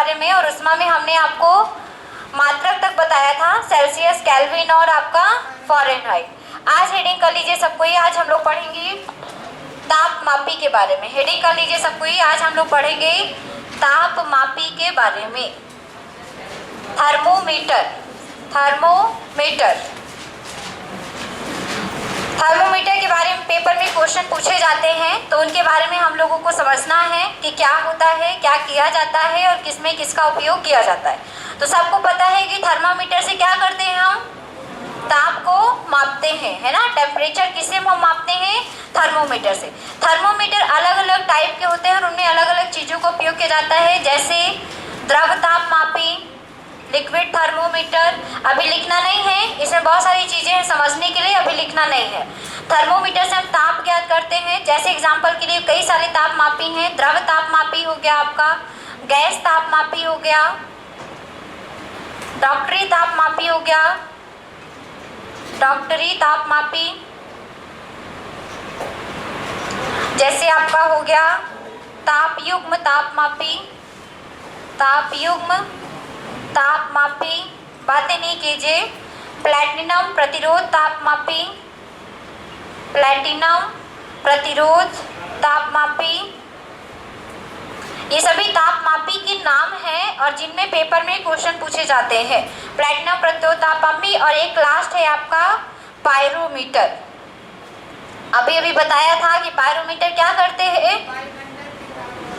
बारे में, और उसमें में हमने आपको मात्रक तक बताया था, सेल्सियस, केल्विन और आपका फ़ारेनहाइट। आज हेडिंग कर लीजिए सबको ही, आज हम लोग पढ़ेंगे तापमापी के बारे में। हेडिंग कर लीजिए सबको ही, आज हम लोग पढ़ेंगे तापमापी के बारे में। थर्मोमीटर, थर्मोमीटर, थर्मोमीटर के बारे में पेपर में क्वेश्चन पूछे जाते हैं, तो उनके बारे में हम लोगों को समझना है कि क्या होता है, क्या किया जाता है और किसमें किसका उपयोग किया जाता है। तो सबको पता है कि थर्मामीटर से क्या करते हैं, हम ताप को मापते हैं, है ना। टेम्परेचर किससे हम मापते हैं, थर्मोमीटर से। थर्मोमीटर अलग अलग टाइप के होते हैं और उनमें अलग अलग चीज़ों का उपयोग किया जाता है, जैसे द्रव तापमापी, लिक्विड थर्मोमीटर। अभी लिखना नहीं है, इसमें बहुत सारी चीज़ें हैं समझने के लिए, अभी लिखना नहीं है। थर्मोमीटर से हम ताप ज्ञात करते हैं, जैसे एग्जांपल के लिए कई सारे तापमापी हैं। द्रव तापमापी हो गया आपका, गैस तापमापी हो गया, डॉक्टरी तापमापी हो गया, डॉक्टरी तापमापी, जैसे आपका हो गया तापयुग्म तापमापी, तापयुग्म तापमापी, बातें नहीं कीजिए। प्लैटिनम प्रतिरोध तापमापी, प्लैटिनम प्रतिरोध तापमापी, ये सभी तापमापी के नाम हैं और जिनमें पेपर में क्वेश्चन पूछे जाते हैं। प्लैटिनम प्रतिरोध तापमापी, और एक लास्ट है आपका पायरोमीटर। अभी अभी बताया था कि पायरोमीटर क्या करते हैं,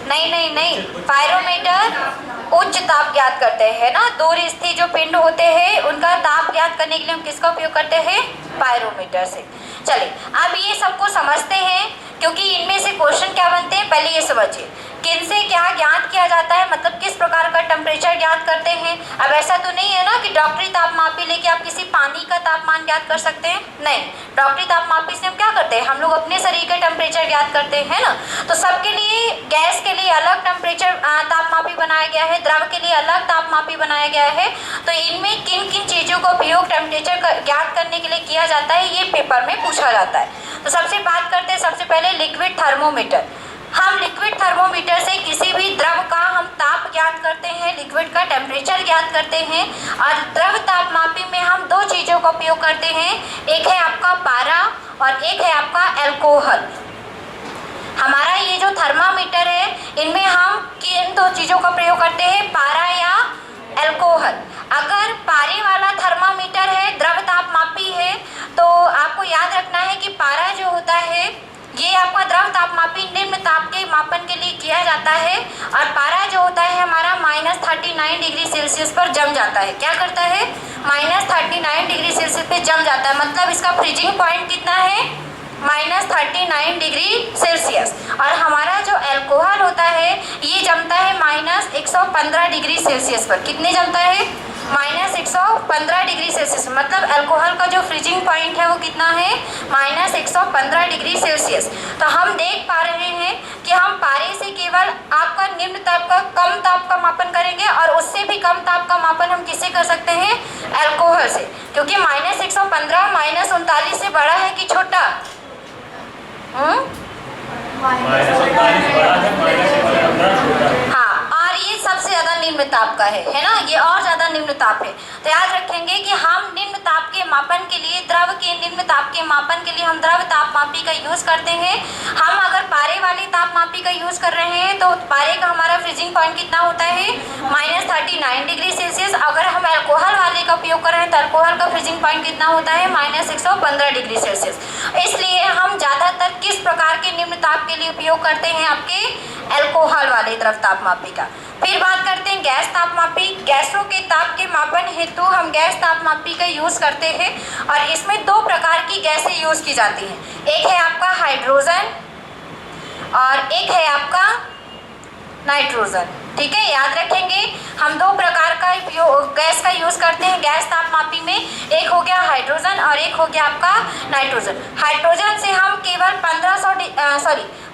नहीं, पायरोमीटर उच्च ताप ज्ञात करते हैं ना। दूर स्थित जो पिंड होते हैं उनका ताप ज्ञात करने के लिए हम किसका उपयोग करते हैं, पायरोमीटर से। चलिए अब ये सबको समझते हैं, क्योंकि इनमें से क्वेश्चन क्या बनते हैं, पहले ये समझिए किनसे क्या ज्ञात किया जाता है, मतलब किस प्रकार का टेम्परेचर ज्ञात करते हैं। अब ऐसा तो नहीं है ना कि डॉक्टरी तापमापी लेके आप किसी पानी का तापमान ज्ञात कर सकते हैं, नहीं। डॉक्टरी तापमापी से हम क्या करते हैं, हम लोग अपने शरीर का टेम्परेचर ज्ञात करते हैं ना। तो सबके लिए, गैस के लिए अलग टेम्परेचर तापमापी बनाया गया है, द्रव के लिए अलग तापमापी बनाया गया है। तो इनमें किन किन चीज़ों का उपयोग टेम्परेचर ज्ञात करने के लिए किया जाता है, ये पेपर में पूछा जाता है। तो सबसे बात करते हैं, सबसे पहले लिक्विड थर्मोमीटर। हम लिक्विड थर्मोमीटर से किसी भी द्रव का हम ताप ज्ञात करते हैं, लिक्विड का टेम्परेचर ज्ञात करते हैं। और द्रव तापमापी में हम दो चीज़ों का उपयोग करते हैं, एक है आपका पारा और एक है आपका अल्कोहल। हमारा ये जो थर्मामीटर है, इनमें हम किन दो चीज़ों का प्रयोग करते हैं, पारा या अल्कोहल। अगर पारे वाला थर्मामीटर है, द्रव तापमापी है, तो आपको याद रखना है कि पारा जो होता है ये आपका द्रव तापमापी निम्न ताप के मापन के लिए किया जाता है। और पारा जो होता है हमारा -39 डिग्री सेल्सियस पर जम जाता है। क्या करता है, -39 डिग्री सेल्सियस पे जम जाता है, मतलब इसका फ्रीजिंग पॉइंट कितना है, -39 डिग्री सेल्सियस। और हमारा जो अल्कोहल होता है ये जमता है -115 डिग्री सेल्सियस पर। कितने जमता है, -115 डिग्री सेल्सियस, मतलब अल्कोहल का जो फ्रीजिंग पॉइंट है वो कितना है, -115 डिग्री सेल्सियस। तो हम देख पा रहे हैं कि हम पारे से केवल आपका निम्न ताप का, कम ताप का मापन करेंगे, और उससे भी कम ताप का मापन हम किससे कर सकते हैं, अल्कोहल से। क्योंकि -115 -39 से बड़ा है कि छोटा, हाँ, और ये सबसे ज़्यादा निम्न ताप का है ना, ये और ज़्यादा निम्न ताप है। तो याद रखेंगे कि हम निम्न ताप के मापन के लिए, द्रव के निम्न ताप के मापन के लिए हम द्रव तापमापी का यूज़ करते हैं। हम अगर पारे वाले तापमापी का यूज़ कर रहे हैं तो पारे का हमारा फ्रीजिंग पॉइंट कितना होता है, -39 डिग्री सेल्सियस। अगर हम अल्कोहल वाले का उपयोग कर रहे हैं तो अल्कोहल का फ्रीजिंग पॉइंट कितना होता है, -115 डिग्री सेल्सियस। इसलिए हम ज़्यादातर किस प्रकार के निम्न ताप के लिए उपयोग करते हैं, आपके अल्कोहल वाले द्रव तापमापी का। फिर बात करते हैं गैस तापमापी। गैसों के ताप के मापन हेतु हम गैस तापमापी का यूज़ करते हैं, और इसमें दो प्रकार की गैसें यूज़ की जाती हैं। एक है आपका हाइड्रोजन और एक है आपका नाइट्रोजन। ठीक है, याद रखेंगे हम दो प्रकार का गैस का यूज़ करते हैं गैस तापमापी में। एक हो गया हाइड्रोजन और एक हो गया आपका नाइट्रोजन। हाइड्रोजन से हम केवल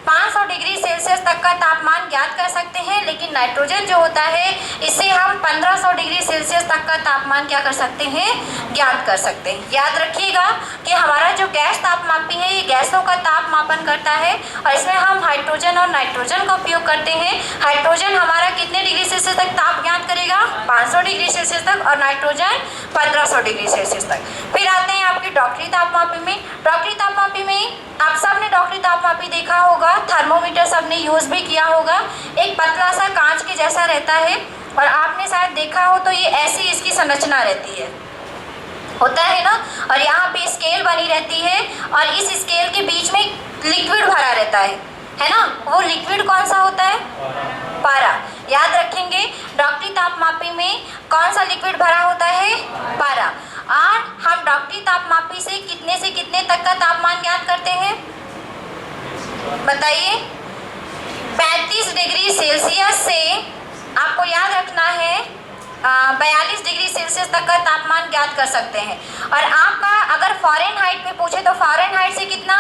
500 डिग्री सेल्सियस तक का तापमान ज्ञात कर सकते हैं, लेकिन नाइट्रोजन जो होता है इसे हम 1500 डिग्री सेल्सियस तक का तापमान क्या कर सकते हैं, ज्ञात कर सकते हैं। याद रखिएगा कि हमारा जो गैस तापमापी है ये गैसों का ताप मापन करता है और इसमें हम हाइड्रोजन और नाइट्रोजन का उपयोग करते हैं। हाइड्रोजन हमारा कितने डिग्री सेल्सियस तक ताप ज्ञात करेगा, 500 डिग्री सेल्सियस तक, और नाइट्रोजन 1500 डिग्री सेल्सियस तक। फिर आते हैं आपके डॉक्टरी तापमापी में। डॉक्टरी तापमापी में आप सब ने डॉक्टरी तापमापी देखा होगा, थर्मोमीटर सब ने यूज़ भी किया होगा। एक पतला सा कांच के जैसा रहता है और आपने शायद देखा हो तो ये ऐसी इसकी संरचना रहती है, होता है ना, और यहाँ पे स्केल बनी रहती है और इस स्केल के बीच में लिक्विड भरा रहता है ना। वो लिक्विड कौन सा होता है, पारा। याद रखेंगे डॉक्टरी तापमापी में कौन सा लिक्विड भरा होता है, पारा। और हम डॉक्टरी तापमापी से कितने तक का तापमान ज्ञात करते हैं, बताइए। 35 डिग्री सेल्सियस से आपको याद रखना है 42 डिग्री सेल्सियस तक का तापमान ज्ञात कर सकते हैं। और आपका अगर फ़ारेनहाइट में पूछे तो फ़ारेनहाइट से कितना,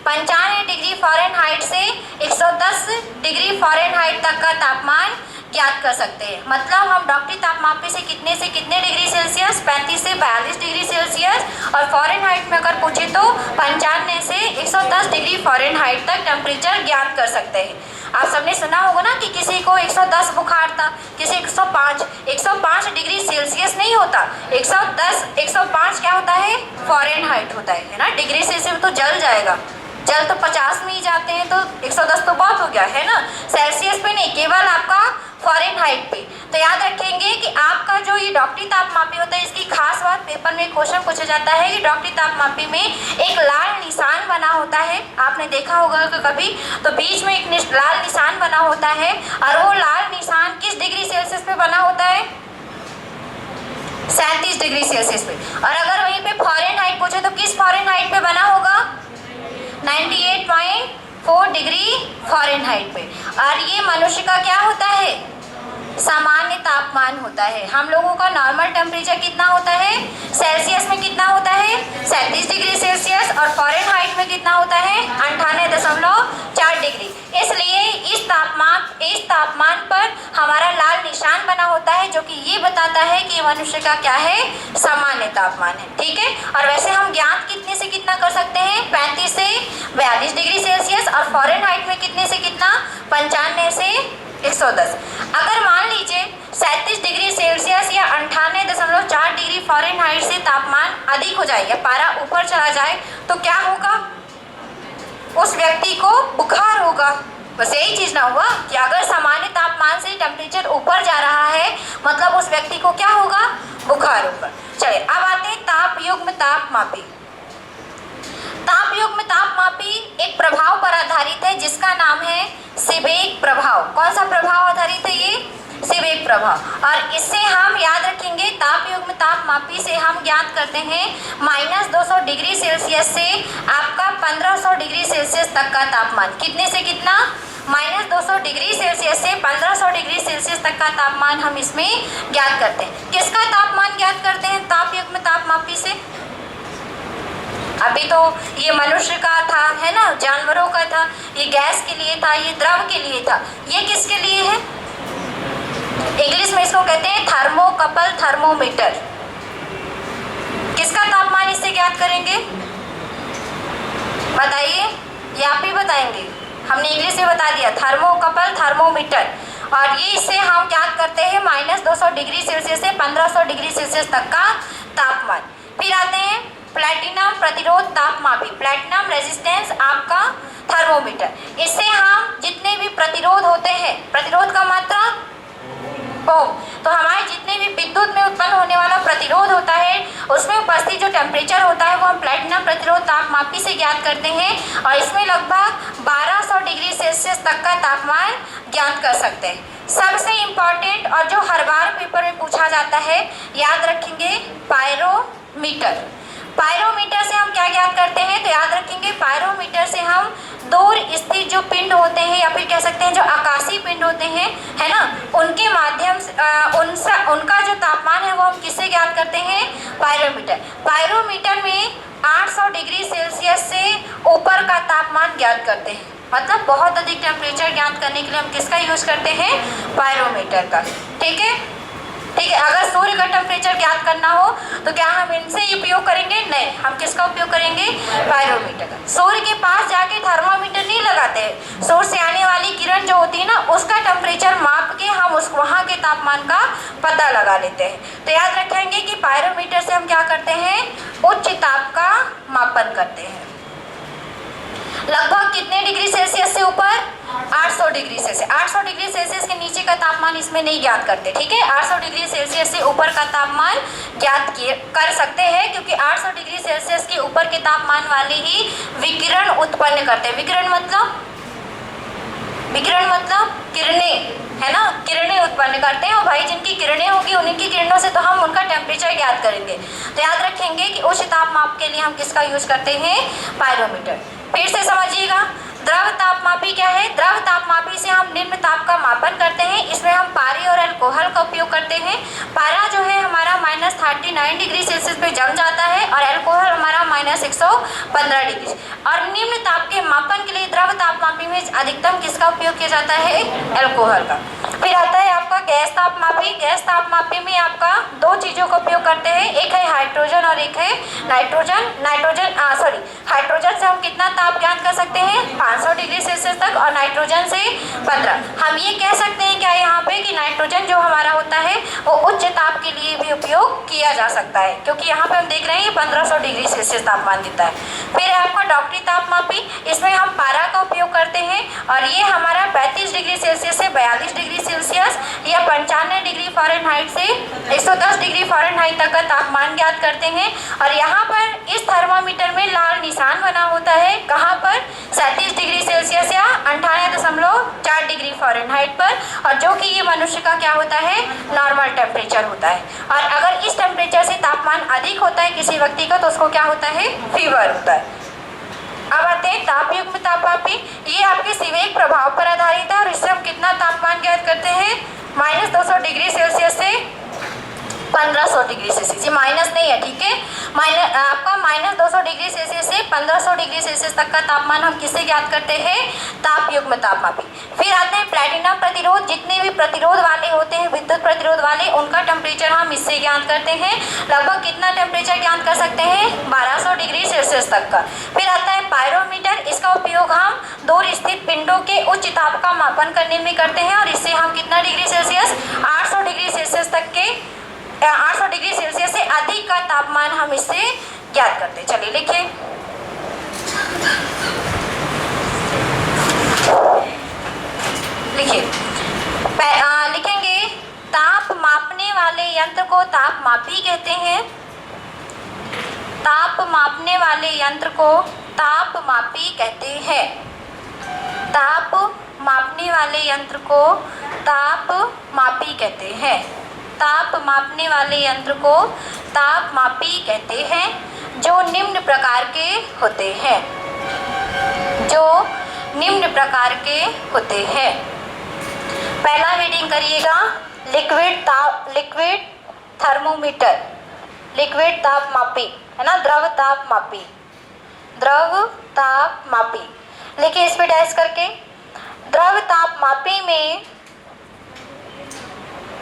95 डिग्री फ़ारेनहाइट से 110 डिग्री फ़ारेनहाइट तक का तापमान ज्ञात कर सकते हैं। मतलब हम डॉक्टरी तापमापी से कितने डिग्री सेल्सियस, 35 से 42 डिग्री सेल्सियस, और फ़ारेनहाइट में अगर पूछे तो 95 से 110 डिग्री फ़ारेनहाइट तक टेम्परेचर ज्ञात कर सकते हैं। आप सबने सुना होगा ना कि किसी को 110 बुखार था, किसी 105 डिग्री सेल्सियस नहीं होता, 105 क्या होता है, फ़ारेनहाइट होता है ना। डिग्री सेल्सियस में तो जल जाएगा, जल तो 50 में ही जाते हैं, तो 110 तो बहुत हो गया है ना, सेल्सियस पे नहीं, केवल आपका फ़ारेनहाइट पे। तो याद रखेंगे कि आपका जो ये डॉक्टरी तापमापी होता है इसकी खास बात, पेपर में क्वेश्चन पूछा जाता है कि डॉक्टरी तापमापी में एक लाल निशान बना होता है, आपने देखा होगा कि कभी, तो बीच में एक लाल निशान बना होता है और वो लाल निशान किस डिग्री सेल्सियस पे बना होता है, 37 डिग्री सेल्सियस पे। और अगर वहीं पे फ़ारेनहाइट पूछे तो किस फ़ारेनहाइट पे बना होगा, 98.4 डिग्री फ़ारेनहाइट पे। और ये मनुष्य का क्या होता है, सामान्य तापमान होता है। हम लोगों का नॉर्मल टेम्परेचर कितना होता है, सेल्सियस में कितना होता है, 37 डिग्री सेल्सियस, और फ़ारेनहाइट में कितना होता है, 98.4 डिग्री। इसलिए इस तापमान पर हमारा लाल निशान बना होता है जो कि ये बताता है कि मनुष्य का क्या है, सामान्य तापमान है, ठीक है। और वैसे हम ज्ञात कितने से कितना कर सकते हैं, 35 से 42 डिग्री सेल्सियस, और फ़ारेनहाइट में कितने से कितना, 95 से 110। अगर मान लीजिए 37 डिग्री सेल्सियस या 98.4 डिग्री फ़ारेनहाइट से तापमान अधिक हो जाए या पारा ऊपर चला जाए तो क्या होगा, उस व्यक्ति को बुखार होगा। बस यही चीज़ ना हुआ कि अगर सामान्य तापमान से टेम्परेचर ऊपर जा रहा है मतलब उस व्यक्ति को क्या होगा, बुखार होगा। चलिए अब आते हैं तापयुग्म तापमापी। तापयुग्म तापमापी एक प्रभाव पर आधारित है जिसका नाम है सीबेक प्रभाव। कौन सा प्रभाव आधारित है ये, सीबेक प्रभाव। और इससे हम याद रखेंगे तापयुग्म तापमापी से हम ज्ञात करते हैं -200 डिग्री सेल्सियस से आपका 1500 डिग्री सेल्सियस तक का तापमान। कितने से कितना, -200 डिग्री सेल्सियस से 1500 डिग्री सेल्सियस तक का तापमान हम इसमें ज्ञात करते हैं। किसका तापमान ज्ञात करते हैं तापयुग्म तापमापी से, अभी तो ये मनुष्य का था, है ना, जानवरों का था, ये गैस के लिए था, ये द्रव के लिए था, ये किसके लिए है, इंग्लिश में इसको कहते हैं थर्मोकपल थर्मोमीटर। किसका तापमान इससे ज्ञात करेंगे, बताइए, ये आप ही बताएंगे, हमने इंग्लिश में बता दिया थर्मोकपल थर्मोमीटर। और ये इससे हम ज्ञात करते हैं -200 डिग्री सेल्सियस से 1500 डिग्री सेल्सियस तक का तापमान। फिर आते हैं प्लैटिनम प्रतिरोध तापमापी, प्लैटिनम रेजिस्टेंस आपका थर्मोमीटर। इससे हम जितने भी प्रतिरोध होते हैं, प्रतिरोध का मात्रा ओम, तो हमारे जितने भी विद्युत में उत्पन्न होने वाला प्रतिरोध होता है उसमें उपस्थित जो टेम्परेचर होता है वो हम प्लैटिनम प्रतिरोध तापमापी से ज्ञात करते हैं। और इसमें लगभग 1200 डिग्री सेल्सियस तक का तापमान ज्ञात कर सकते हैं। सबसे इम्पॉर्टेंट और जो हर बार पेपर में पूछा जाता है, याद रखेंगे पायरोमीटर। पायरोमीटर से हम क्या ज्ञात करते हैं, तो याद रखेंगे पायरोमीटर से हम दूर स्थित जो पिंड होते हैं या फिर कह सकते हैं जो आकाशीय पिंड होते हैं, है ना, उनके माध्यम से उनका जो तापमान है वो हम किससे ज्ञात करते हैं, पायरोमीटर। पायरोमीटर में 800 डिग्री सेल्सियस से ऊपर का तापमान ज्ञात करते हैं। मतलब बहुत अधिक टेम्परेचर ज्ञात करने के लिए हम किसका यूज करते हैं? पायरोमीटर का। ठीक है, ठीक है। अगर सूर्य का टेम्परेचर ज्ञात करना हो तो क्या हम इनसे उपयोग करेंगे? नहीं, हम किसका उपयोग करेंगे? पायरोमीटर का। सूर्य के पास जाके थर्मामीटर नहीं लगाते हैं, सूर्य से आने वाली किरण जो होती है ना, उसका टेम्परेचर माप के हम उस वहाँ के तापमान का पता लगा लेते हैं। तो याद रखेंगे कि पायरोमीटर से हम क्या करते हैं? उच्च ताप का मापन करते हैं। लगभग कितने डिग्री सेल्सियस से ऊपर? 800 डिग्री सेल्सियस। 800 डिग्री सेल्सियस के नीचे का तापमान इसमें नहीं ज्ञात करते। ठीक है, 800 डिग्री सेल्सियस से ऊपर का तापमान ज्ञात कर सकते हैं, क्योंकि 800 डिग्री सेल्सियस के ऊपर के तापमान वाले ही विकिरण उत्पन्न करते हैं। विकिरण मतलब किरणें, है ना, किरणें उत्पन्न करते हैं। और भाई जिनकी किरणें होगी उनकी किरणों से तो हम उनका टेम्परेचर ज्ञात करेंगे। तो याद रखेंगे कि उच्च ताप माप के लिए हम किसका यूज करते हैं? पायरोमीटर। फिर से समझिएगा, द्रव तापमापी क्या है? द्रव तापमापी से हम निम्न ताप का मापन करते हैं। इसमें हम पारे और अल्कोहल का उपयोग करते हैं। पारा जो है हमारा -39 डिग्री सेल्सियस पे जम जाता है और अल्कोहल हमारा -115 डिग्री। और निम्न ताप के मापन के लिए द्रव तापमापी में अधिकतम किसका उपयोग किया जाता है? अल्कोहल का। फिर आता है आपका गैस तापमापी। गैस तापमापी में आपका दो चीज़ों का उपयोग करते हैं, एक है हाइड्रोजन और एक है नाइट्रोजन। हाइड्रोजन से हम कितना ताप ज्ञात कर सकते हैं? 500 डिग्री सेल्सियस तक, और नाइट्रोजन से 15। हम ये कह सकते हैं क्या यहाँ पे कि नाइट्रोजन जो हमारा होता है वो उच्च ताप के लिए भी उपयोग किया जा सकता है, क्योंकि यहाँ पे हम देख रहे हैं ये 1500 डिग्री सेल्सियस तापमान देता है। फिर है आपका डॉक्टरी तापमापी। इसमें हम पारा का उपयोग करते हैं और ये हमारा 35 डिग्री सेल्सियस से 42 डिग्री सेल्सियस या 95 डिग्री फ़ारेनहाइट से 110 डिग्री फ़ारेनहाइट तक का तापमान ज्ञात करते हैं। और यहाँ पर इस थर्मामीटर में लाल निशान बना होता है, कहाँ पर? 37 डिग्री सेल्सियस या 98.4 डिग्री फ़ारेनहाइट पर, और जो कि ये मनुष्य का क्या होता है? नॉर्मल टेम्परेचर होता है। और अगर इस टेम्परेचर से तापमान अधिक होता है किसी व्यक्ति का तो उसको क्या होता है? फीवर होता है। अब आते हैं तापयुग्म तापमापी। ये आपके सीवेक प्रभाव पर आधारित है और इससे हम कितना तापमान ज्ञात करते हैं? -200 डिग्री सेल्सियस से 1500 डिग्री सेल्सियस। ये माइनस नहीं है, ठीक है। आपका -200 डिग्री सेल्सियस से 1500 डिग्री सेल्सियस तक का तापमान हम किससे ज्ञात करते हैं? तापयुग्म तापमापी। फिर आते हैं प्लैटिनम प्रतिरोध। जितने भी प्रतिरोध वाले होते हैं, विद्युत प्रतिरोध वाले, उनका टेम्परेचर हम इससे ज्ञात करते हैं। लगभग कितना टेम्परेचर ज्ञात कर सकते हैं? 1200 डिग्री सेल्सियस तक का। फिर आता है पायरोमीटर। इसका उपयोग हम दूर स्थित पिंडों के उच्च ताप का मापन करने में करते हैं और इससे हम कितना डिग्री सेल्सियस? 800 डिग्री सेल्सियस तक के 800 डिग्री सेल्सियस से अधिक का तापमान हम इससे ज्ञात करते हैं। चलिए लिखिए, लिखेंगे ताप मापने वाले यंत्र को तापमापी कहते हैं। ताप मापने वाले यंत्र को तापमापी कहते हैं। ताप मापने वाले यंत्र को तापमापी कहते हैं। ताप मापने वाले यंत्र को तापमापी कहते हैं, जो निम्न प्रकार के होते हैं। जो निम्न प्रकार के होते हैं। पहला रीडिंग करिएगा, लिक्विड थर्मोमीटर, लिक्विड तापमापी, है ना, द्रव तापमापी, द्रव तापमापी। लिखिए इस पे डैश करके। द्रव तापमापी में,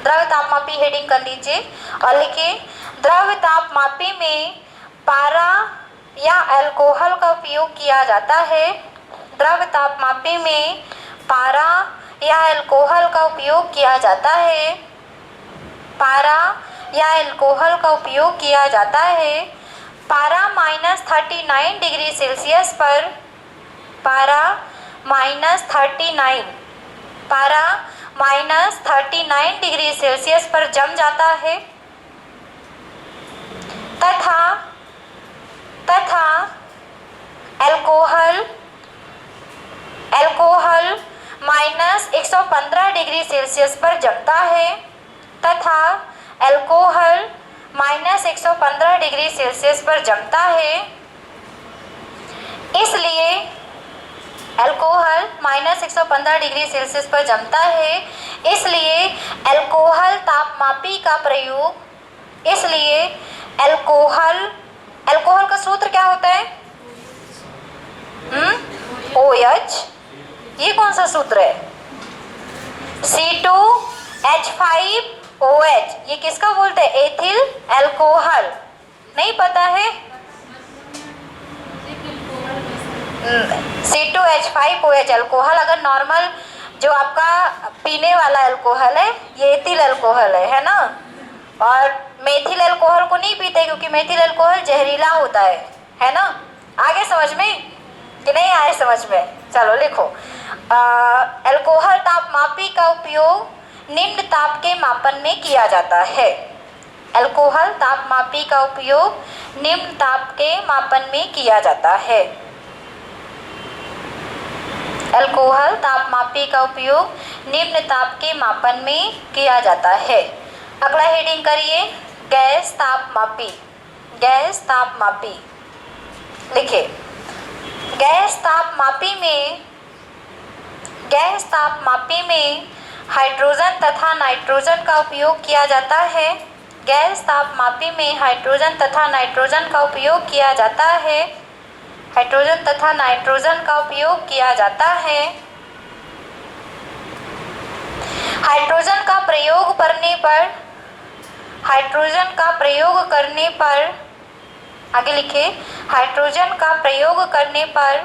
द्रव तापमापी हेडिंग कर लीजिए और लिखिए, द्रव तापमापी में पारा या अल्कोहल का उपयोग किया जाता है। द्रव तापमापी में पारा या अल्कोहल का उपयोग किया जाता है। पारा या अल्कोहल का उपयोग किया जाता है। पारा -39 डिग्री सेल्सियस पर, पारा -39, पारा -39 डिग्री सेल्सियस पर जम जाता है तथा अल्कोहल -115 डिग्री सेल्सियस पर जमता है तथा अल्कोहल -115 डिग्री सेल्सियस पर जमता है। इसलिए अल्कोहल -115 डिग्री सेल्सियस पर जमता है, इसलिए अल्कोहल तापमापी का प्रयोग, इसलिए अल्कोहल का सूत्र क्या होता है? OH ये कौन सा सूत्र है? C2H5OH, ये किसका बोलते हैं? Ethyl alcohol. नहीं पता है? C2H5OH alcohol. अगर नॉर्मल जो आपका पीने वाला अल्कोहल है ये एथिल अल्कोहल है ना। और मेथिल अल्कोहल को नहीं पीते क्योंकि मेथिल अल्कोहल जहरीला होता है ना। आगे समझ में कि नहीं आए समझ में? चलो लिखो। अल्कोहल तापमापी का उपयोग निम्न ताप के मापन में किया जाता है। अल्कोहल तापमापी का उपयोग निम्न ताप के मापन में किया जाता है। अल्कोहल तापमापी का उपयोग निम्न ताप के मापन में किया जाता है। अगला हेडिंग करिए, गैस तापमापी। गैस तापमापी लिखिए। गैस तापमापी में हाइड्रोजन तथा नाइट्रोजन का उपयोग किया जाता है। गैस तापमापी में हाइड्रोजन तथा नाइट्रोजन का उपयोग किया जाता है। हाइड्रोजन तथा नाइट्रोजन का उपयोग किया जाता है। हाइड्रोजन का प्रयोग करने पर आगे लिखे, हाइड्रोजन का प्रयोग करने पर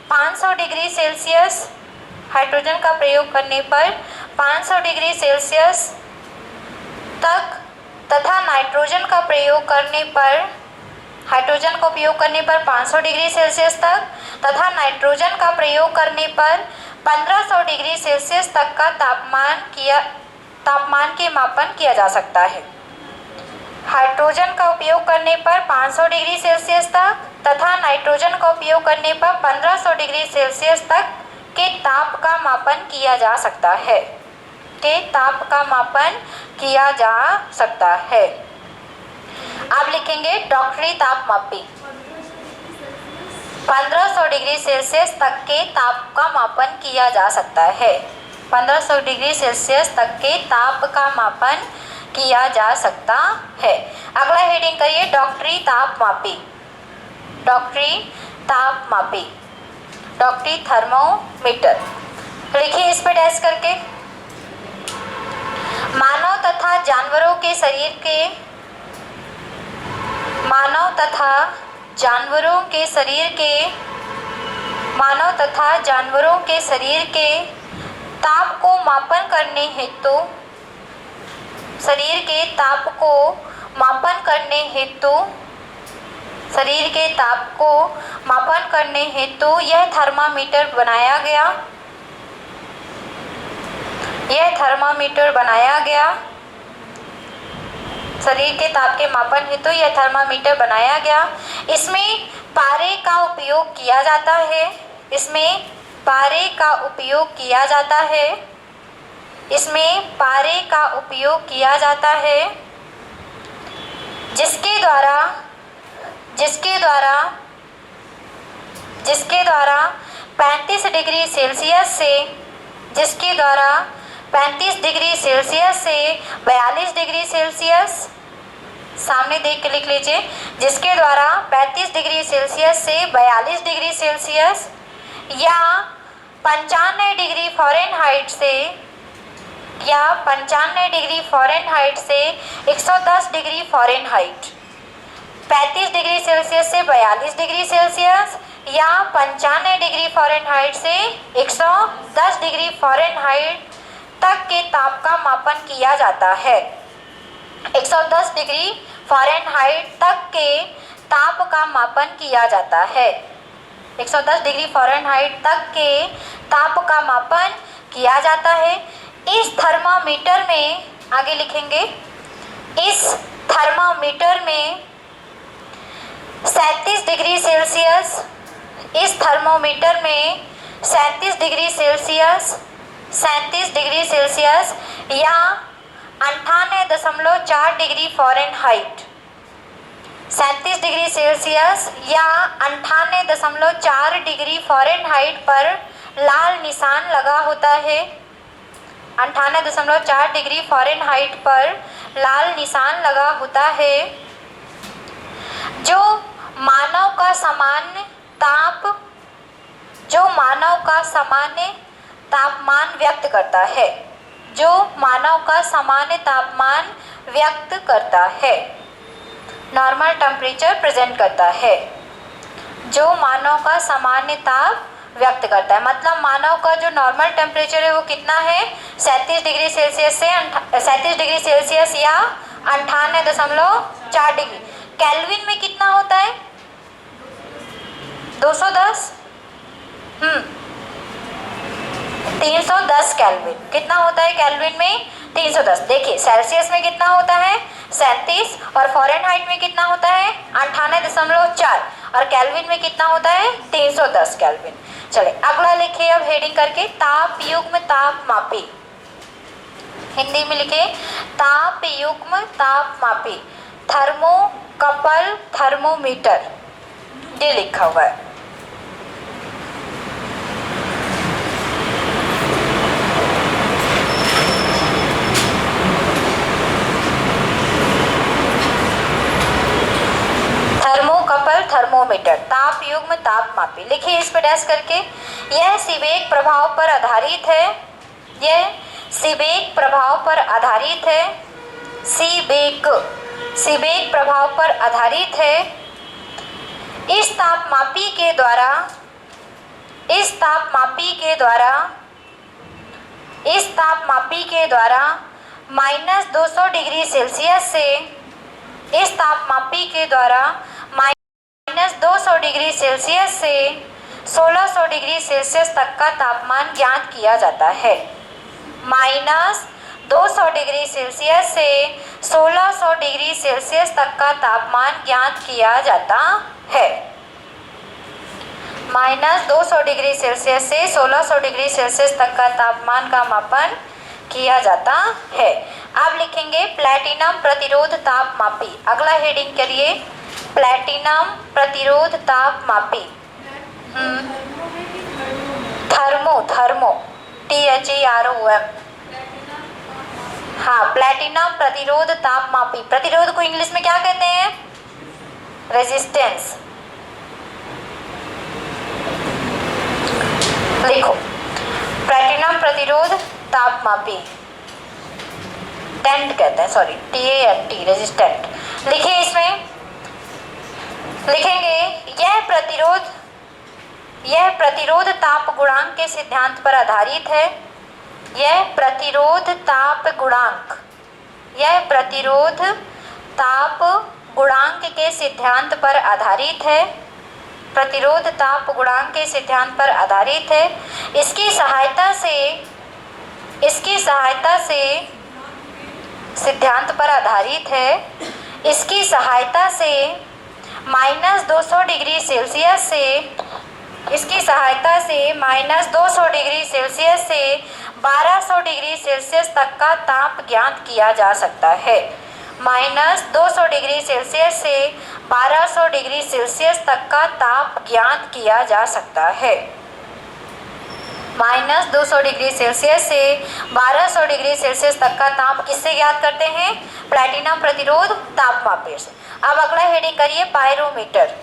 500 डिग्री सेल्सियस, हाइड्रोजन का प्रयोग करने पर 500 डिग्री सेल्सियस तक तथा नाइट्रोजन का प्रयोग करने पर, हाइड्रोजन का उपयोग करने पर 500 डिग्री सेल्सियस तक तथा नाइट्रोजन का प्रयोग करने पर 1500 डिग्री सेल्सियस तक का तापमान के मापन किया जा सकता है। हाइड्रोजन का उपयोग करने पर 500 डिग्री सेल्सियस तक तथा नाइट्रोजन का उपयोग करने पर 1500 डिग्री सेल्सियस तक के ताप का मापन किया जा सकता है। आप लिखेंगे डॉक्टरी तापमापी। 1500 डिग्री सेल्सियस तक के ताप का मापन किया जा सकता है। 1500 डिग्री सेल्सियस तक के ताप का मापन किया जा सकता है। अगला हेडिंग करिए, डॉक्टरी तापमापी। डॉक्टरी तापमापी, डॉक्टरी थर्मोमीटर लिखिए इस पे डैश करके। मानव तथा जानवरों के शरीर के ताप को मापन करने हेतु शरीर के ताप को मापन करने हेतु यह थर्मामीटर बनाया गया। शरीर के ताप के मापन हेतु यह थर्मामीटर बनाया गया। इसमें पारे का उपयोग किया जाता है। जिसके द्वारा 35 डिग्री सेल्सियस से 42 डिग्री सेल्सियस, सामने देख के लिख लीजिए। जिसके द्वारा 35 डिग्री सेल्सियस से 42 डिग्री सेल्सियस या 95 डिग्री फ़ारेनहाइट से 110 डिग्री फ़ारेनहाइट, 35 डिग्री सेल्सियस से 42 डिग्री सेल्सियस या 95 डिग्री फ़ारेनहाइट से 110 डिग्री फ़ारेनहाइट तक के ताप का मापन किया जाता है। 110 डिग्री फ़ारेनहाइट तक के ताप का मापन किया जाता है। 110 डिग्री फ़ारेनहाइट तक के ताप का मापन किया जाता है। इस थर्मामीटर में आगे लिखेंगे, इस थर्मामीटर में 37 डिग्री सेल्सियस, इस थर्मामीटर में 37 डिग्री सेल्सियस या 98.4 डिग्री फ़ारेनहाइट, 37 डिग्री सेल्सियस या 98.4 डिग्री फ़ारेनहाइट पर लाल निशान लगा होता है। 98.4 डिग्री फ़ारेनहाइट पर लाल निशान लगा होता है। जो मानव का सामान्य तापमान व्यक्त करता है, जो मानव का सामान्य तापमान व्यक्त करता है, नॉर्मल टेम्परेचर प्रेजेंट करता है, जो मानव का सामान्य ताप व्यक्त करता है। मतलब मानव का जो नॉर्मल टेम्परेचर है वो कितना है, 37 डिग्री सेल्सियस से 37 डिग्री सेल्सियस या 98.4 डिग्री। केल्विन में कितना होता है, 210 310 केल्विन। कितना होता है केल्विन में, 310। देखिए सेल्सियस में कितना होता है, 37, और फ़ारेनहाइट में कितना होता है, 98.4, और केल्विन में कितना होता है, 310 केल्विन। चले अगला लिखिए अब हेडिंग करके, ताप युग्म तापमापी। हिंदी में लिखे ताप युग्म तापमापी, थर्मोकपल थर्मोमीटर, ये लिखा हुआ है। थर्मोकपल थर्मोमीटर, ताप युग्म तापमापी। लिखिए इस पे डैश करके, यह सीबेक प्रभाव पर आधारित है, यह सीबेक प्रभाव पर आधारित है, सीबेक प्रभाव पर आधारित है। इस तापमापी के द्वारा -200 डिग्री सेल्सियस से, इस तापमापी के द्वारा -200 डिग्री सेल्सियस से 1600 डिग्री सेल्सियस तक का तापमान ज्ञात किया जाता है। -200 डिग्री सेल्सियस से 1600 डिग्री सेल्सियस तक का तापमान ज्ञात किया जाता है। -200 डिग्री सेल्सियस से 1600 डिग्री सेल्सियस तक का तापमान का मापन किया जाता है। अब लिखेंगे प्लैटिनम प्रतिरोध तापमापी। अगला हेडिंग करिए, प्लैटिनम प्रतिरोध तापमापी। Thermo THEROM। हाँ, प्लैटिनम प्रतिरोध तापमापी। प्रतिरोध को इंग्लिश में क्या कहते हैं, रेजिस्टेंस। लिखो प्लैटिनम प्रतिरोध तापमापी, टेंट कहते हैं, सॉरी TANT, रेजिस्टेंट। लिखिए इसमें लिखेंगे, यह प्रतिरोध ताप गुणांक के सिद्धांत पर आधारित है। यह प्रतिरोध ताप गुणांक के सिद्धांत पर आधारित है। प्रतिरोध ताप गुणांक के सिद्धांत पर आधारित है। इसकी सहायता से सिद्धांत पर आधारित है। इसकी सहायता से -200 डिग्री सेल्सियस से, इसकी सहायता से -200 डिग्री सेल्सियस से 1200 डिग्री सेल्सियस तक का ताप ज्ञात किया जा सकता है। -200 डिग्री सेल्सियस से 1200 डिग्री सेल्सियस तक का ताप ज्ञात किया जा सकता है। -200 डिग्री सेल्सियस से 1200 डिग्री सेल्सियस तक का ताप किससे ज्ञात करते हैं, प्लैटिनम प्रतिरोध तापमापी से। अब अगला हेडिंग करिए, पायरोमीटर।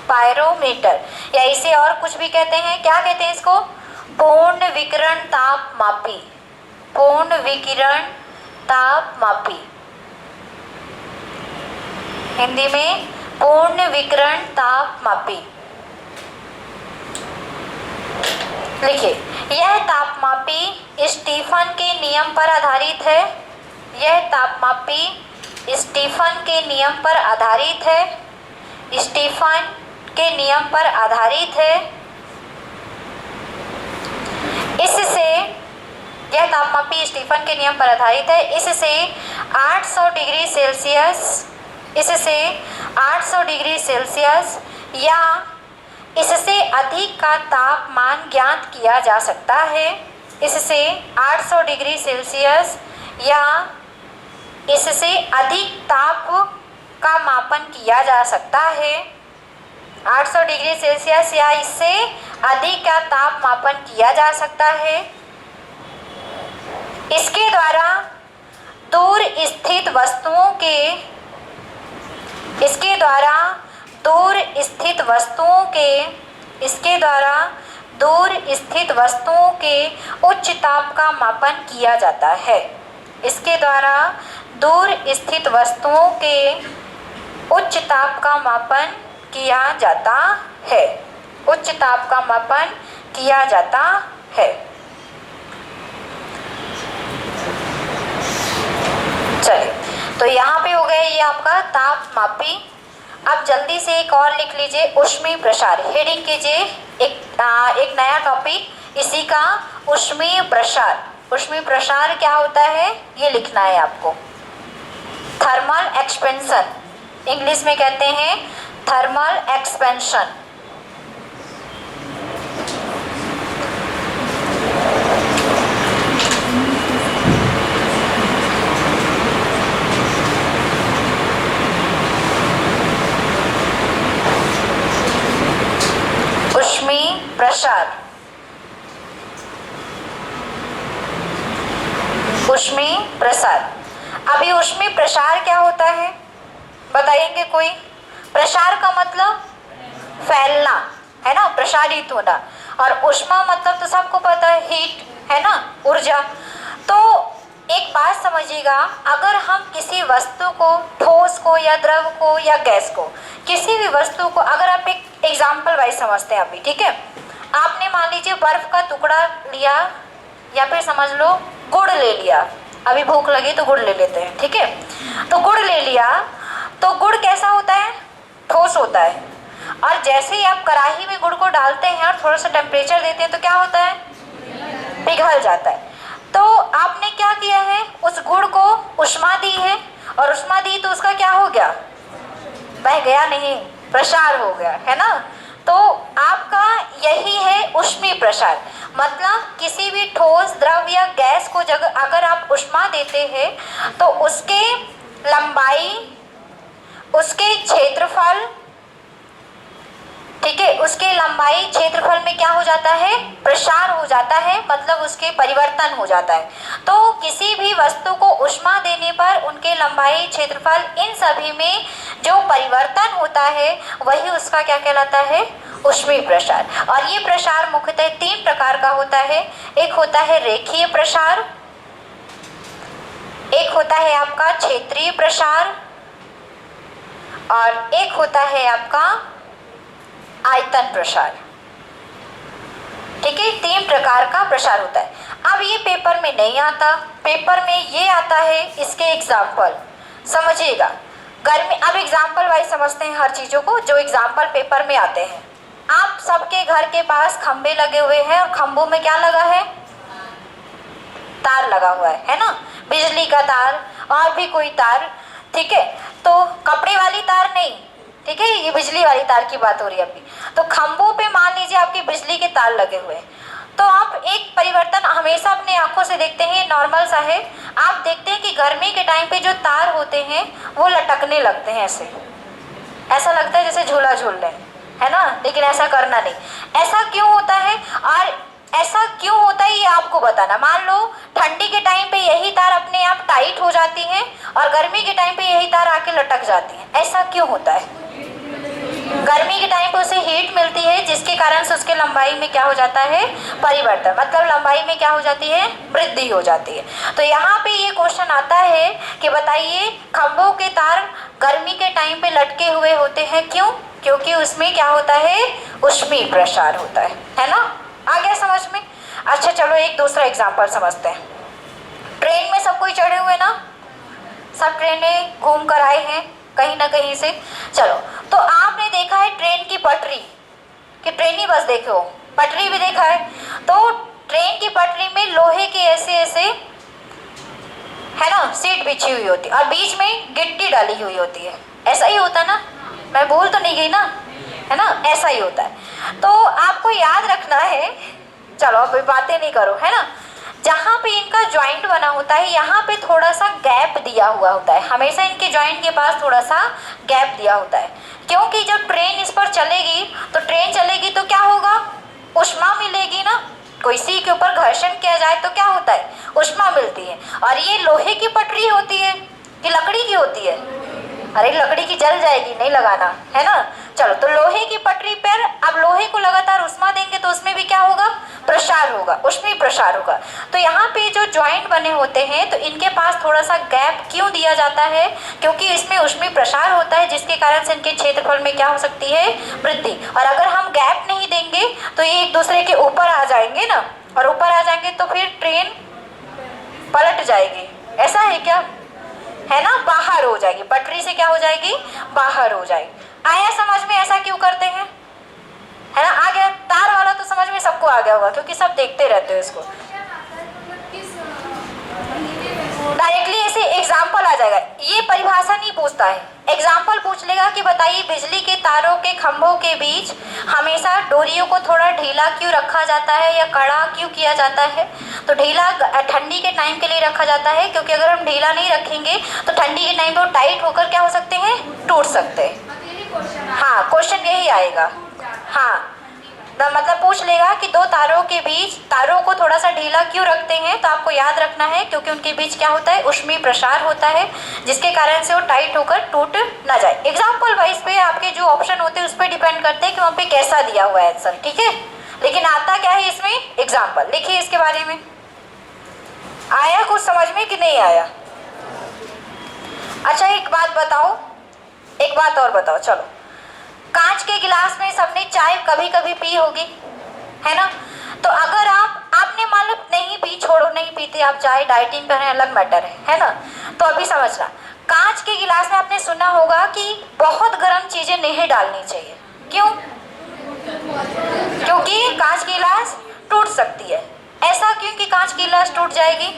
पायरोमीटर या इसे और कुछ भी कहते हैं, क्या कहते हैं इसको, पूर्ण विकिरण तापमापी। पूर्ण विकिरण तापमापी, हिंदी में पूर्ण विकिरण तापमापी। लिखिए, यह तापमापी स्टीफन के नियम पर आधारित है। यह तापमापी स्टीफन के नियम पर आधारित है। स्टीफन के नियम पर आधारित है। इससे, यह तापमापी स्टीफन के नियम पर आधारित है। इससे 800 डिग्री सेल्सियस, इससे 800 डिग्री सेल्सियस या इससे अधिक का तापमान ज्ञात किया जा सकता है। इससे 800 डिग्री सेल्सियस या इससे अधिक ताप का मापन किया जा सकता है। 800 डिग्री सेल्सियस या इससे अधिक का ताप मापन किया जा सकता है। इसके द्वारा दूर स्थित वस्तुओं के, इसके द्वारा दूर स्थित वस्तुओं के, इसके द्वारा दूर स्थित वस्तुओं के उच्च ताप का मापन किया जाता है। इसके द्वारा दूर स्थित वस्तुओं के उच्च ताप का मापन किया जाता है। उच्च ताप का मापन किया जाता है। चलिए, तो यहाँ पे हो गया ये आपका ताप मापी। अब जल्दी से एक और लिख लीजिए, ऊष्मीय प्रसार। हेडिंग कीजिए एक नया टॉपिक इसी का, ऊष्मीय प्रसार। ऊष्मीय प्रसार क्या होता है ये लिखना है आपको। थर्मल एक्सपेंशन, इंग्लिश में कहते हैं थर्मल एक्सपेंशन। ऊष्मीय प्रसार, ऊष्मीय प्रसार। अभी ऊष्मीय प्रसार क्या होता है बताएंगे कोई? प्रसार का मतलब फैलना है ना, प्रसारित होना। और ऊष्मा मतलब तो सबको पता है, हीट है ना, ऊर्जा। तो एक बात समझिएगा, अगर हम किसी वस्तु को, ठोस को या द्रव को या गैस को, किसी भी वस्तु को, अगर आप एक एग्जाम्पल वाइज समझते हैं अभी, ठीक है। आपने मान लीजिए बर्फ का टुकड़ा लिया या फिर समझ लो गुड़ ले लिया। अभी भूख लगी तो गुड़ ले लेते हैं, ठीक है। तो गुड़ ले लिया, तो गुड़ कैसा होता है? ठोस होता है। और जैसे ही आप कढ़ाई में गुड़ को डालते हैं और थोड़ा सा टेम्परेचर देते हैं तो क्या होता है? पिघल जाता है। तो आपने क्या किया है, उस गुड़ को ऊष्मा दी है, और ऊष्मा दी तो उसका क्या हो गया? बह गया नहीं, प्रसार हो गया, है ना। तो आपका यही है ऊष्मीय प्रसार। मतलब किसी भी ठोस, द्रव या गैस को अगर आप ऊष्मा देते हैं तो उसके लंबाई, उसके क्षेत्रफल, ठीक है, उसके लंबाई क्षेत्रफल में क्या हो जाता है? प्रसार हो जाता है, मतलब उसके परिवर्तन हो जाता है। तो किसी भी वस्तु को ऊष्मा देने पर उनके लंबाई, क्षेत्रफल, इन सभी में जो परिवर्तन होता है वही उसका क्या कहलाता है? ऊष्मीय प्रसार। और ये प्रसार मुख्यतः 3 प्रकार का होता है। एक होता है रेखीय प्रसार, एक होता है आपका क्षेत्रीय प्रसार, और एक होता है आपका आयतन प्रसार। ठीक है, 3 प्रकार का प्रसार होता है। अब ये पेपर में नहीं आता, पेपर में ये आता है इसके एग्जाम्पल, समझिएगा। गर्मी, अब एग्जाम्पल वाइज समझते हैं हर चीज़ों को जो एग्जाम्पल पेपर में आते हैं। आप सबके घर के पास खंबे लगे हुए हैं और खंभों में क्या लगा है? तार लगा हुआ है ना, बिजली का तार और भी कोई तार, ठीक है। तो कपड़े वाली तार नहीं, ठीक है, ये बिजली वाली तार की बात हो रही है अभी। तो खंभों पे मान लीजिए आपके बिजली के तार लगे हुए हैं, तो आप एक परिवर्तन हमेशा अपनी आंखों से देखते हैं, नॉर्मल सा है। आप देखते हैं कि गर्मी के टाइम पे जो तार होते हैं वो लटकने लगते हैं, ऐसा लगता है जैसे झूला झूल रहे हैं, है ना। लेकिन ऐसा करना नहीं। ऐसा क्यों होता है और ऐसा क्यों होता है ये आपको बताना। मान लो ठंडी के टाइम पे यही तार अपने आप टाइट हो जाती है और गर्मी के टाइम पे यही तार आके लटक जाती है, ऐसा क्यों होता है? गर्मी के टाइम पे उसे हीट मिलती है जिसके कारण से उसके लंबाई में क्या हो जाता है? परिवर्तन, मतलब लंबाई में क्या हो जाती है? वृद्धि हो जाती है। तो यहाँ पे ये क्वेश्चन आता है कि बताइए खंभों के तार गर्मी के टाइम पे लटके हुए होते हैं, क्यों? क्योंकि उसमें क्या होता है? ऊष्मीय प्रसार होता है ना। आ गया समझ में? अच्छा चलो एक दूसरा एग्जाम्पल समझते हैं। ट्रेन में सब कोई चढ़े हुए ना, सब ट्रेन में घूम कर आए हैं कहीं ना कहीं से। चलो, तो आपने देखा है ट्रेन की पटरी, कि ट्रेन ही बस देखो, पटरी भी देखा है। तो ट्रेन की पटरी में लोहे के ऐसे ऐसे, है ना, सीट बिछी हुई होती है और बीच में गिट्टी डाली हुई होती है। ऐसा ही होता ना, मैं भूल तो नहीं गई ना, है ना, ऐसा ही होता है। तो आपको याद रखना है, चलो अब बातें नहीं करो, है ना। जहाँ पे इनका जॉइंट बना होता है यहाँ पे थोड़ा सा गैप दिया हुआ होता है, हमेशा इनके जॉइंट के पास थोड़ा सा गैप दिया होता है, क्योंकि जब ट्रेन इस पर चलेगी तो ट्रेन चलेगी तो क्या होगा? ऊष्मा मिलेगी ना। कोई सी के ऊपर घर्षण किया जाए तो क्या होता है? ऊष्मा मिलती है। और ये लोहे की पटरी होती है कि लकड़ी की होती है? अरे लकड़ी की जल जाएगी, नहीं लगाना है ना। चलो, तो लोहे की पटरी पर अब लोहे को लगातार उष्मा देंगे तो उसमें भी क्या होगा, प्रसार होगा, ऊष्मीय प्रसार होगा। तो यहाँ पे जो ज्वाइंट बने होते हैं तो इनके पास थोड़ा सा गैप क्यों दिया जाता है, क्योंकि इसमें ऊष्मीय प्रसार होता है जिसके कारण से इनके क्षेत्रफल में क्या हो सकती है, वृद्धि। और अगर हम गैप नहीं देंगे तो ये एक दूसरे के ऊपर आ जाएंगे ना, और ऊपर आ जाएंगे तो फिर ट्रेन पलट जाएगी, ऐसा है क्या, है ना, बाहर हो जाएगी, पटरी से क्या हो जाएगी, बाहर हो जाएगी। आया समझ में ऐसा क्यों करते हैं, है ना। आ गया तार वाला तो समझ में सबको आ गया होगा क्योंकि सब देखते रहते हो इसको। डायरेक्टली ऐसे एग्जाम्पल आ जाएगा, ये परिभाषा नहीं पूछता है, एग्जाम्पल पूछ लेगा कि बताइए बिजली के तारों के खंभों के बीच हमेशा डोरियों को थोड़ा ढीला क्यों रखा जाता है या कड़ा क्यों किया जाता है। तो ढीला ठंडी के टाइम के लिए रखा जाता है, क्योंकि अगर हम ढीला नहीं रखेंगे तो ठंडी के टाइम पे वो टाइट होकर क्या हो सकते हैं, टूट सकते हैं। हाँ, क्वेश्चन यही आएगा। हाँ, मतलब पूछ लेगा कि दो तारों के बीच तारों को थोड़ा सा ढीला क्यों रखते हैं, तो आपको याद रखना है क्योंकि उनके बीच क्या होता है, ऊष्मीय प्रसार होता है जिसके कारण से वो टाइट होकर टूट ना जाए। एग्जाम्पल वाइज पे आपके जो ऑप्शन होते हैं उस पर डिपेंड करते हैं कि वहाँ पे कैसा दिया हुआ है आंसर, ठीक है। लेकिन आता क्या है इसमें, एग्जाम्पल। लिखिए इसके बारे में, आया कुछ समझ में कि नहीं आया। अच्छा एक बात बताओ, एक बात और बताओ, चलो। कांच के गिलास में सबने चाय कभी कभी पी होगी, है ना। तो अगर आपने मान लो नहीं पी, छोड़ो नहीं पीते आप चाय, डाइटिंग कर रहे हैं, अलग मैटर है ना। तो अभी समझना, कांच के गिलास में आपने सुना होगा कि बहुत गर्म चीजें नहीं डालनी चाहिए, क्यों, क्योंकि कांच की गिलास टूट सकती है। ऐसा क्यों कि कांच की गिलास टूट जाएगी,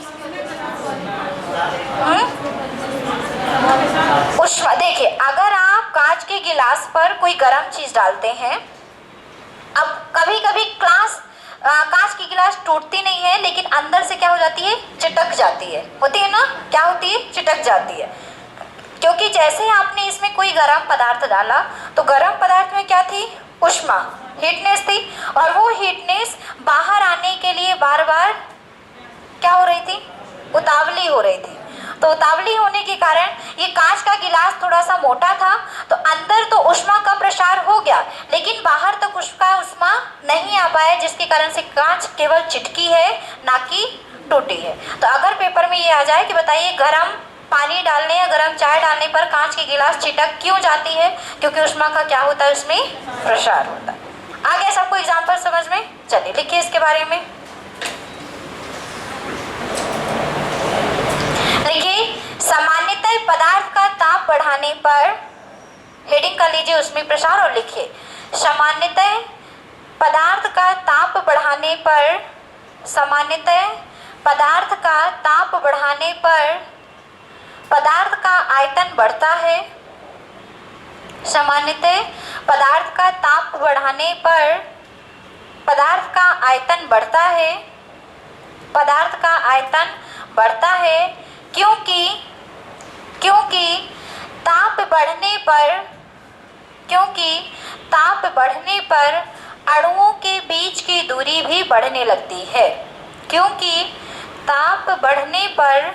उष्मा। देखिए अगर आप कांच के गिलास पर कोई गर्म चीज डालते हैं, अब कभी कभी कांच की गिलास टूटती नहीं है लेकिन अंदर से क्या हो जाती है, चिटक जाती है, होती है ना, क्या होती है, चिटक जाती है। क्योंकि जैसे आपने इसमें कोई गर्म पदार्थ डाला तो गर्म पदार्थ में क्या थी, उष्मा, हीटनेस थी, और वो हीटनेस बाहर आने के लिए बार बार क्या हो रही थी, उतावली हो रही थी। तो उतावली होने के कारण ये कांच का गिलास थोड़ा सा मोटा था, तो अंदर तो उष्मा का प्रसार हो गया लेकिन बाहर तक उसका उष्मा नहीं आ पाया, जिसके कारण से कांच केवल चिटकी है ना कि टूटी है। तो अगर पेपर में ये आ जाए कि बताइए गर्म पानी डालने या गर्म चाय डालने पर कांच की गिलास चिटक क्यों जाती है, क्योंकि उष्मा का क्या होता है, उसमें प्रसार होता है। आ गया सबको एग्जाम्पल समझ में। चलिए लिखिए इसके बारे में। देखिए सामान्यतः पदार्थ का ताप बढ़ाने पर, हेडिंग कर लीजिए उसमें प्रसार, और लिखिए सामान्यतः पदार्थ का ताप बढ़ाने पर, सामान्यतः पदार्थ का ताप बढ़ाने पर पदार्थ का आयतन बढ़ता है। सामान्यतः पदार्थ का ताप बढ़ाने पर पदार्थ का आयतन बढ़ता है, पदार्थ का आयतन बढ़ता है, क्योंकि ताप बढ़ने पर अणुओं के बीच की दूरी भी बढ़ने लगती है, क्योंकि ताप बढ़ने पर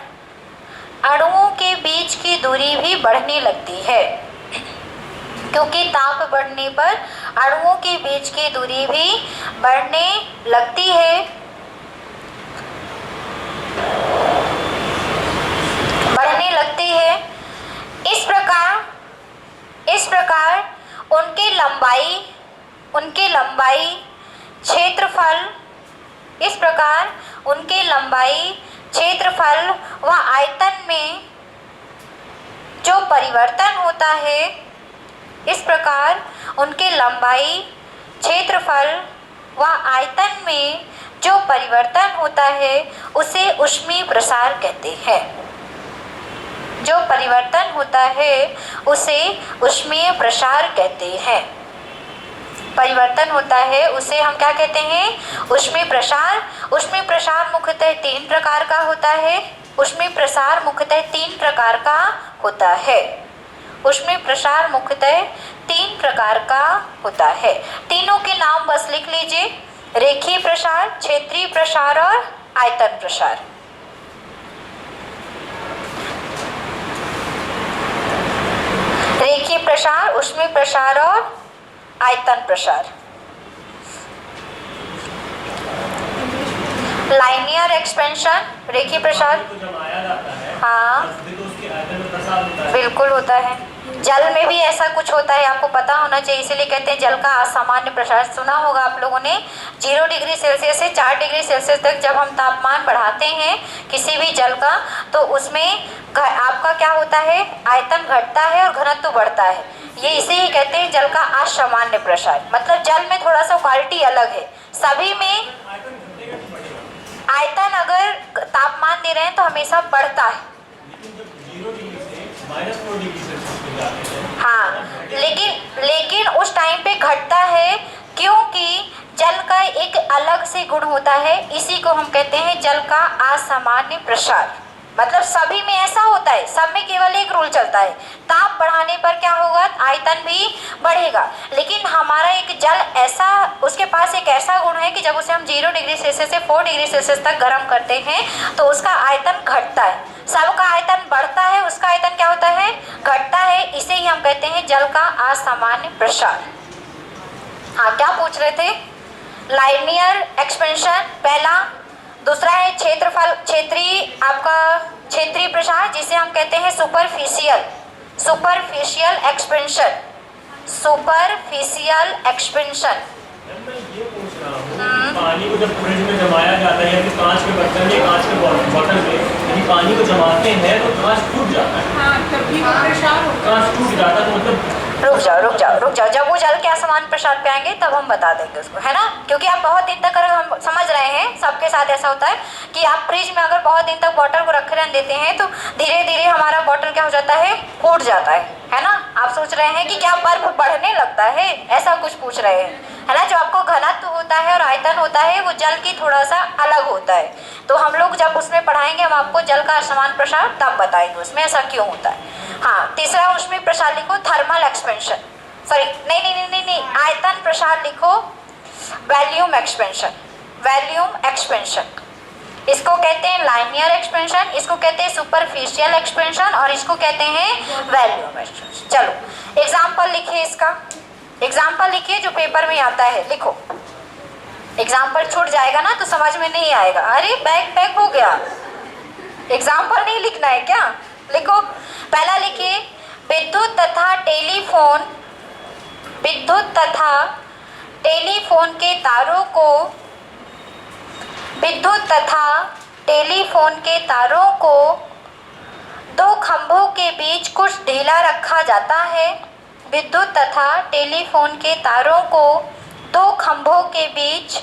अणुओं के बीच की दूरी भी बढ़ने लगती है, क्योंकि ताप बढ़ने पर अणुओं के बीच की दूरी भी बढ़ने लगती है, बढ़ने लगती है। इस प्रकार उनके लंबाई क्षेत्रफल, इस प्रकार उनके लंबाई क्षेत्रफल व आयतन में जो परिवर्तन होता है, इस प्रकार उनके लंबाई क्षेत्रफल व आयतन में जो परिवर्तन होता है उसे ऊष्मीय प्रसार कहते हैं। जो परिवर्तन होता है उसे ऊष्मीय प्रसार कहते हैं। परिवर्तन होता है उसे हम क्या कहते हैं, ऊष्मीय प्रसार। ऊष्मीय प्रसार मुख्यतः 3 प्रकार का होता है। ऊष्मीय प्रसार मुख्यतः 3 प्रकार का होता है। ऊष्मीय प्रसार मुख्यतः 3 प्रकार का होता है। तीनों के नाम बस लिख लीजिए, रेखीय प्रसार, क्षेत्रीय प्रसार और आयतन प्रसार। ऊष्मीय प्रसार और आयतन प्रसार। लाइनियर एक्सपेंशन, रेखीय प्रसार, हाँ बिल्कुल होता है। जल में भी ऐसा कुछ होता है, आपको पता होना चाहिए, इसीलिए कहते हैं जल का असामान्य प्रसार। सुना होगा आप लोगों ने, 0 डिग्री सेल्सियस से 4 डिग्री सेल्सियस तक जब हम तापमान बढ़ाते हैं किसी भी जल का, तो उसमें आपका क्या होता है, आयतन घटता है और घनत्व बढ़ता है। ये इसे ही कहते हैं जल का असामान्य प्रसार। मतलब जल में थोड़ा सा क्वालिटी अलग है। सभी में आयतन अगर तापमान दे रहे हैं तो हमेशा बढ़ता है, हाँ, लेकिन उस टाइम पे घटता है, क्योंकि जल का एक अलग से गुण होता है। इसी को हम कहते हैं जल का असामान्य प्रसार। मतलब सभी में ऐसा होता है, सब में केवल एक रूल चलता है, ताप बढ़ाने पर क्या होगा, आयतन भी बढ़ेगा। लेकिन हमारा एक जल ऐसा, उसके पास एक ऐसा गुण है कि जब उसे हम 0 डिग्री सेल्सियस से 4 डिग्री सेल्सियस तक गर्म करते हैं तो उसका आयतन घटता है। सबका आयतन बढ़ता है, उसका आयतन क्या होता है, घटता है। इसे ही हम कहते हैं जल का असामान्य प्रसार। हाँ, क्या पूछ रहे थे? लाइनियर एक्सपेंशन पहला। दूसरा है क्षेत्रीय, आपका क्षेत्रीय प्रसार, जिसे हम कहते हैं सुपरफिशियल एक्सपेंशन। Superficial expansion. ये पूछ रहा हूँ, पानी को जब फ्रिज में जमाया जाता है या फिर कांच के बर्तन में, कांच के बॉटल में, यदि पानी को जमाते हैं तो कांच टूट जाता है। हाँ, तभी कांच टूट जाता है, तो मतलब रुक जाओ, जब वो जल के असमान प्रसार पे आएंगे तब हम बता देंगे उसको, है ना। क्योंकि आप बहुत दिन तक, अगर हम समझ रहे हैं, सबके साथ ऐसा होता है कि आप फ्रिज में अगर बहुत दिन तक बॉटल को रखे रहने देते हैं तो धीरे धीरे हमारा बॉटल क्या हो जाता है, फूट जाता है ना। आप सोच रहे हैं कि क्या बर्फ बढ़ने लगता है, ऐसा कुछ पूछ रहे हैं, है ना। जो आपको घनत्व होता है और आयतन होता है वो जल की थोड़ा सा अलग होता है। तो हम लोग जब उसमें पढ़ाएंगे, हम आपको जल का असमान प्रसार तब बताएंगे उसमें ऐसा क्यों होता है। हाँ, तीसरा उसमें प्रसार लिखो थर्मल एक्सपेंशन, सॉरी नहीं, आयतन प्रसार लिखो वॉल्यूम एक्सपेंशन। इसको कहते हैं लाइनियर एक्सपेंशन, इसको कहते हैं सुपरफिशियल एक्सपेंशन और इसको कहते हैं वॉल्यूम एक्सपेंशन। चलो एग्जाम्पल लिखिए, इसका एग्जाम्पल लिखिए जो पेपर में आता है, लिखो। एग्जाम्पल छूट जाएगा ना तो समझ में नहीं आएगा। अरे बैक हो गया, एग्जाम्पल नहीं लिखना है क्या? लिखो, पहला लिखिए विद्युत तथा टेलीफोन के तारों को दो खंभों के बीच कुछ ढीला रखा जाता है। विद्युत तथा टेलीफोन के तारों को दो खंभों के बीच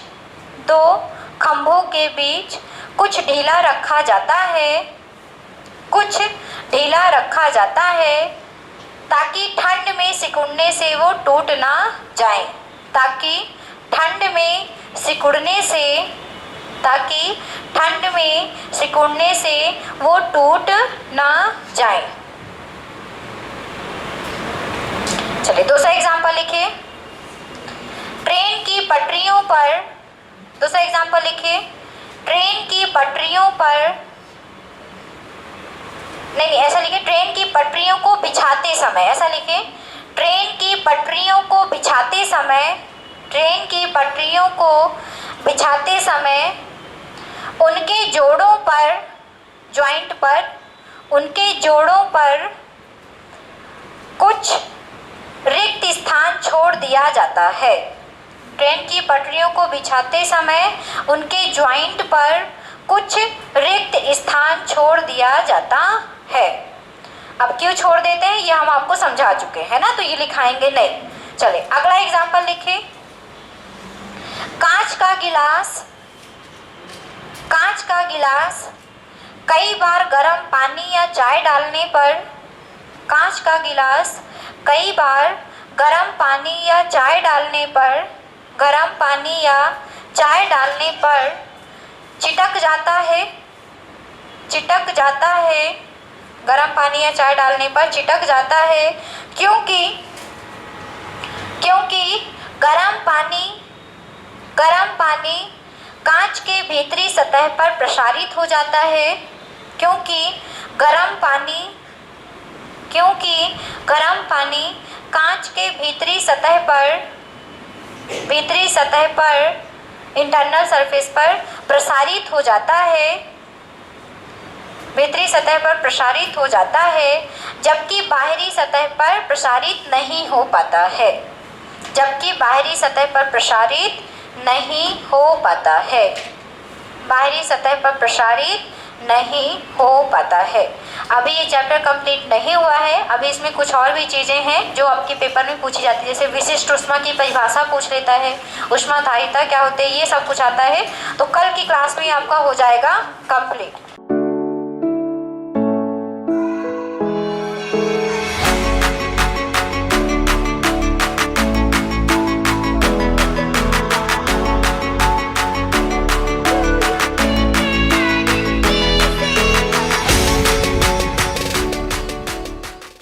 कुछ ढीला रखा जाता है ताकि ठंड में सिकुड़ने से वो टूट ना जाए। ठंड में सिकुड़ने से वो टूट ना जाए। चलिए दूसरा एग्जांपल लिखिए। ट्रेन की पटरियों पर, दूसरा एग्जांपल लिखिए, ट्रेन की पटरियों पर, नहीं ऐसा लिखिए, ट्रेन की पटरियों को बिछाते समय, ऐसा लिखिए, ट्रेन की पटरियों को बिछाते समय उनके जोड़ों पर कुछ रिक्त स्थान छोड़ दिया जाता है। ट्रेन की पटरियों को बिछाते समय उनके जॉइंट पर कुछ रिक्त स्थान छोड़ दिया जाता है। अब क्यों छोड़ देते हैं ये हम आपको समझा चुके हैं ना, तो ये लिखाएंगे नहीं। चलिए अगला एग्जांपल लिखिए। कांच का गिलास कई बार गर्म पानी या चाय डालने पर, कांच का गिलास कई बार गर्म पानी या चाय डालने पर चिटक जाता है। गर्म पानी या चाय डालने पर चिटक जाता है क्योंकि गर्म पानी कांच के भीतरी सतह पर प्रसारित हो जाता है। क्योंकि गर्म पानी कांच के भीतरी सतह पर इंटरनल सरफेस पर प्रसारित हो जाता है, भीतरी सतह पर प्रसारित हो जाता है, जबकि बाहरी सतह पर प्रसारित नहीं हो पाता है, जबकि बाहरी सतह पर प्रसारित नहीं हो पाता है, बाहरी सतह पर प्रसारित नहीं हो पाता है। अभी ये चैप्टर कंप्लीट नहीं हुआ है, अभी इसमें कुछ और भी चीज़ें हैं जो आपके पेपर में पूछी जाती है, जैसे विशिष्ट ऊष्मा की परिभाषा पूछ लेता है, ऊष्माधारिता क्या होती है, ये सब कुछ आता है। तो कल की क्लास में आपका हो जाएगा कंप्लीट।